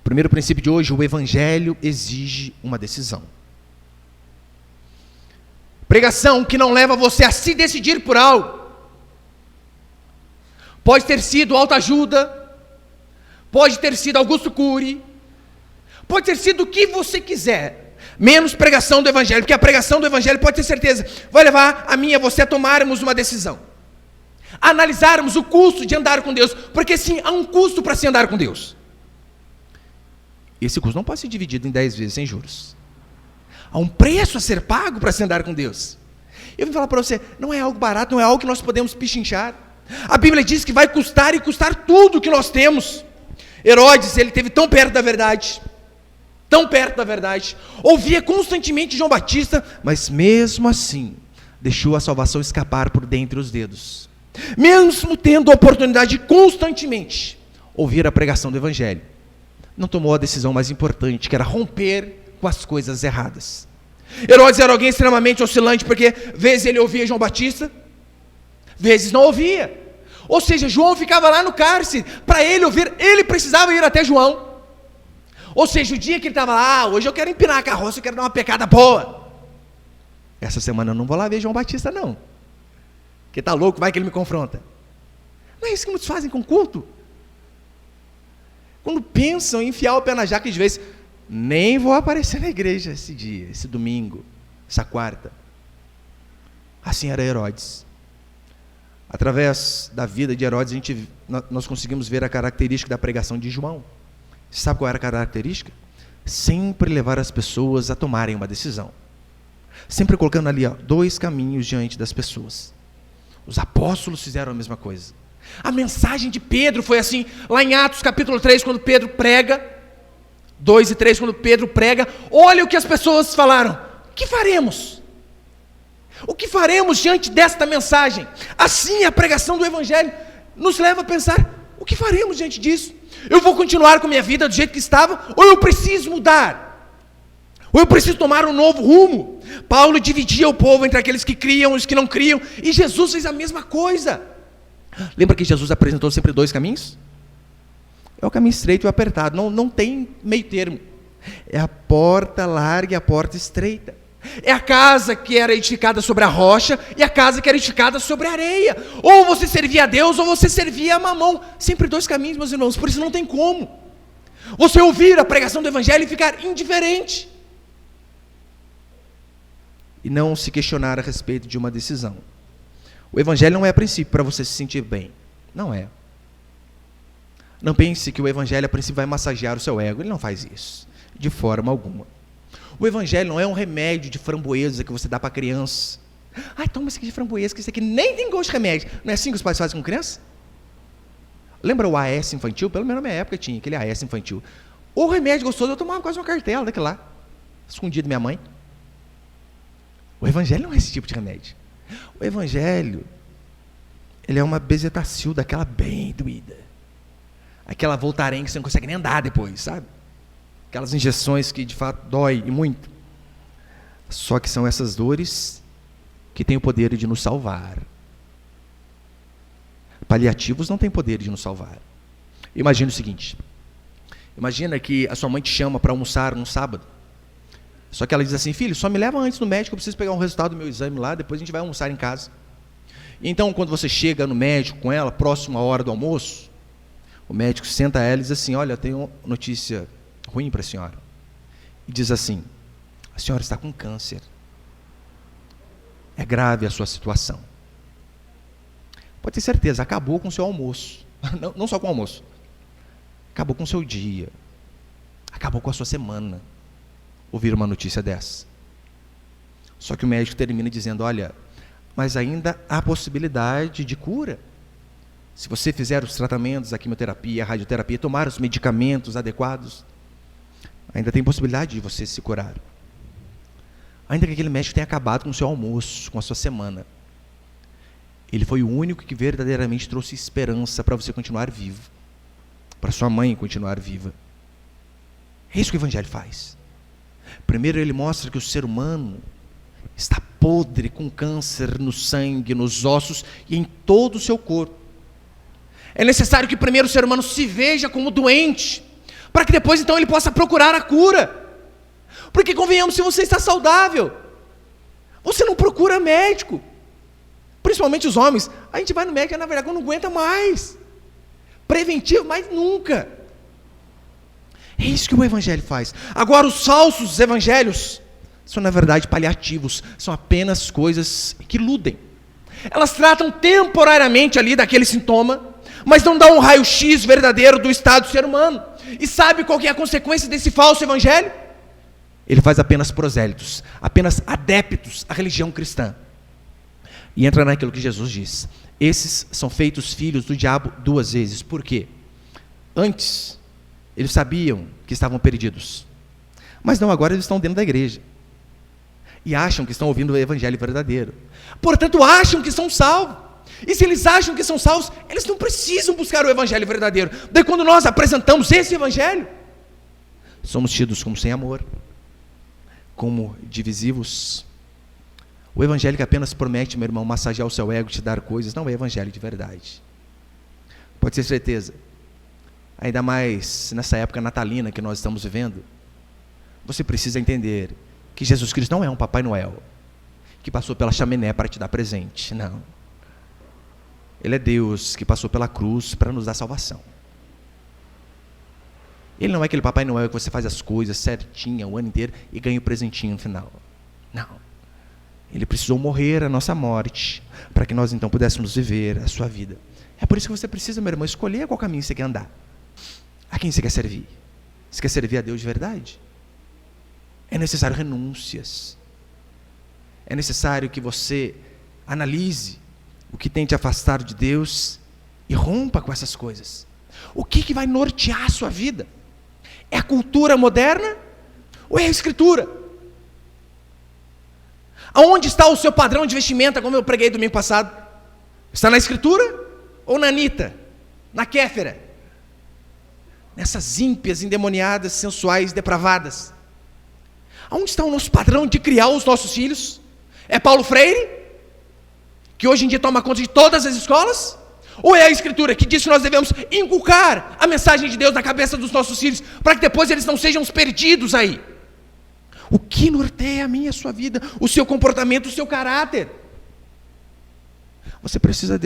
primeiro princípio de hoje: o evangelho exige uma decisão. Pregação que não leva você a se decidir por algo. Pode ter sido autoajuda, pode ter sido Augusto Cury, pode ter sido o que você quiser, menos pregação do evangelho, porque a pregação do evangelho, pode ter certeza, vai levar a mim e a você a tomarmos uma decisão, a analisarmos o custo de andar com Deus, porque sim, há um custo para se andar com Deus. Esse custo não pode ser dividido em 10 vezes sem juros. Há um preço a ser pago para se andar com Deus. Eu vim falar para você, não é algo barato, não é algo que nós podemos pichinchar. A Bíblia diz que vai custar e custar tudo que nós temos. Herodes, ele esteve tão perto da verdade, ouvia constantemente João Batista, mas mesmo assim, deixou a salvação escapar por dentre os dedos. Mesmo tendo a oportunidade de constantemente ouvir a pregação do evangelho, não tomou a decisão mais importante, que era romper com as coisas erradas. Herodes era alguém extremamente oscilante, porque vezes ele ouvia João Batista, vezes não ouvia. Ou seja, João ficava lá no cárcere, para ele ouvir, ele precisava ir até João. Ou seja, o dia que ele estava lá, hoje eu quero empinar a carroça, eu quero dar uma pecada boa. Essa semana eu não vou lá ver João Batista não, porque está louco, vai que ele me confronta. Não é isso que muitos fazem com culto? Quando pensam em enfiar o pé na jaca de vez, nem vou aparecer na igreja esse dia, esse domingo, essa quarta. Assim era Herodes. Através da vida de Herodes, nós conseguimos ver a característica da pregação de João. Você sabe qual era a característica? Sempre levar as pessoas a tomarem uma decisão. Sempre colocando ali, 2 caminhos diante das pessoas. Os apóstolos fizeram a mesma coisa. A mensagem de Pedro foi assim, lá em Atos capítulo 3, quando Pedro prega, 2 e 3, quando Pedro prega, olha o que as pessoas falaram: o que faremos? O que faremos diante desta mensagem? Assim a pregação do evangelho nos leva a pensar: o que faremos diante disso? Eu vou continuar com minha vida do jeito que estava, ou eu preciso mudar? Ou eu preciso tomar um novo rumo? Paulo dividia o povo entre aqueles que criam e os que não criam, e Jesus fez a mesma coisa. Lembra que Jesus apresentou sempre 2 caminhos? É o caminho estreito e o apertado, não tem meio termo. É a porta larga e a porta estreita. É a casa que era edificada sobre a rocha e a casa que era edificada sobre a areia. Ou você servia a Deus ou você servia a Mamão. Sempre 2 caminhos, meus irmãos, por isso não tem como você ouvir a pregação do evangelho e ficar indiferente e não se questionar a respeito de uma decisão. O evangelho não é princípio para você se sentir bem. Não é. Não pense que o evangelho a princípio vai massagear o seu ego. Ele não faz isso, de forma alguma. O evangelho não é um remédio de framboesa que você dá para a criança. Toma esse aqui de framboesa, que isso aqui nem tem gosto de remédio. Não é assim que os pais fazem com criança? Lembra o AS infantil? Pelo menos na minha época tinha aquele AS infantil. O remédio gostoso, eu tomava quase uma cartela daquele lá, escondido da minha mãe. O evangelho não é esse tipo de remédio. O evangelho, ele é uma bezetacil daquela bem doída. Aquela Voltaren que você não consegue nem andar depois, sabe? Aquelas injeções que de fato dói e muito. Só que são essas dores que têm o poder de nos salvar. Paliativos não têm poder de nos salvar. Imagina o seguinte: imagina que a sua mãe te chama para almoçar num sábado. Só que ela diz assim: filho, só me leva antes no médico, eu preciso pegar um resultado do meu exame lá, depois a gente vai almoçar em casa. Então, quando você chega no médico com ela, próximo à hora do almoço, o médico senta ela e diz assim: olha, eu tenho uma notícia ruim para a senhora. E diz assim: a senhora está com câncer. É grave a sua situação. Pode ter certeza, acabou com o seu almoço. Não só com o almoço. Acabou com o seu dia. Acabou com a sua semana. Ouvir uma notícia dessa. Só que o médico termina dizendo: olha, mas ainda há possibilidade de cura. Se você fizer os tratamentos, a quimioterapia, a radioterapia, tomar os medicamentos adequados, ainda tem possibilidade de você se curar. Ainda que aquele médico tenha acabado com o seu almoço, com a sua semana, ele foi o único que verdadeiramente trouxe esperança para você continuar vivo, para sua mãe continuar viva. É isso que o evangelho faz. Primeiro ele mostra que o ser humano está podre com câncer no sangue, nos ossos e em todo o seu corpo. É necessário que primeiro o ser humano se veja como doente, para que depois então ele possa procurar a cura. Porque convenhamos, se você está saudável, você não procura médico. Principalmente os homens, a gente vai no médico, na verdade, quando não aguenta mais. Preventivo, mas nunca. É isso que o evangelho faz. Agora, os falsos evangelhos são, na verdade, paliativos. São apenas coisas que iludem. Elas tratam temporariamente ali daquele sintoma, mas não dão um raio-x verdadeiro do estado do ser humano. E sabe qual que é a consequência desse falso evangelho? Ele faz apenas prosélitos, apenas adeptos à religião cristã. E entra naquilo que Jesus diz. Esses são feitos filhos do diabo 2 vezes. Por quê? Antes, eles sabiam que estavam perdidos. Mas não, agora eles estão dentro da igreja. E acham que estão ouvindo o evangelho verdadeiro. Portanto, acham que são salvos. E se eles acham que são salvos, eles não precisam buscar o evangelho verdadeiro. Daí quando nós apresentamos esse evangelho, somos tidos como sem amor, como divisivos. O evangelho que apenas promete, meu irmão, massagear o seu ego, te dar coisas, não é evangelho de verdade. Pode ter certeza. Ainda mais nessa época natalina que nós estamos vivendo, você precisa entender que Jesus Cristo não é um Papai Noel, que passou pela chaminé para te dar presente, não. Ele é Deus que passou pela cruz para nos dar salvação. Ele não é aquele Papai Noel que você faz as coisas certinho o ano inteiro e ganha o presentinho no final. Não. Ele precisou morrer a nossa morte, para que nós então pudéssemos viver a sua vida. É por isso que você precisa, meu irmão, escolher qual caminho você quer andar. A quem você quer servir? Você quer servir a Deus de verdade? É necessário renúncias. É necessário que você analise o que tem te afastado de Deus e rompa com essas coisas. O que vai nortear a sua vida? É a cultura moderna ou é a Escritura? Aonde está o seu padrão de vestimenta, como eu preguei domingo passado? Está na Escritura ou na Anitta? Na Kéfera? Nessas ímpias, endemoniadas, sensuais, depravadas? Aonde está o nosso padrão de criar os nossos filhos? É Paulo Freire, que hoje em dia toma conta de todas as escolas? Ou é a Escritura que diz que nós devemos inculcar a mensagem de Deus na cabeça dos nossos filhos, para que depois eles não sejam perdidos aí? O que norteia a minha e a sua vida? O seu comportamento, o seu caráter. Você precisa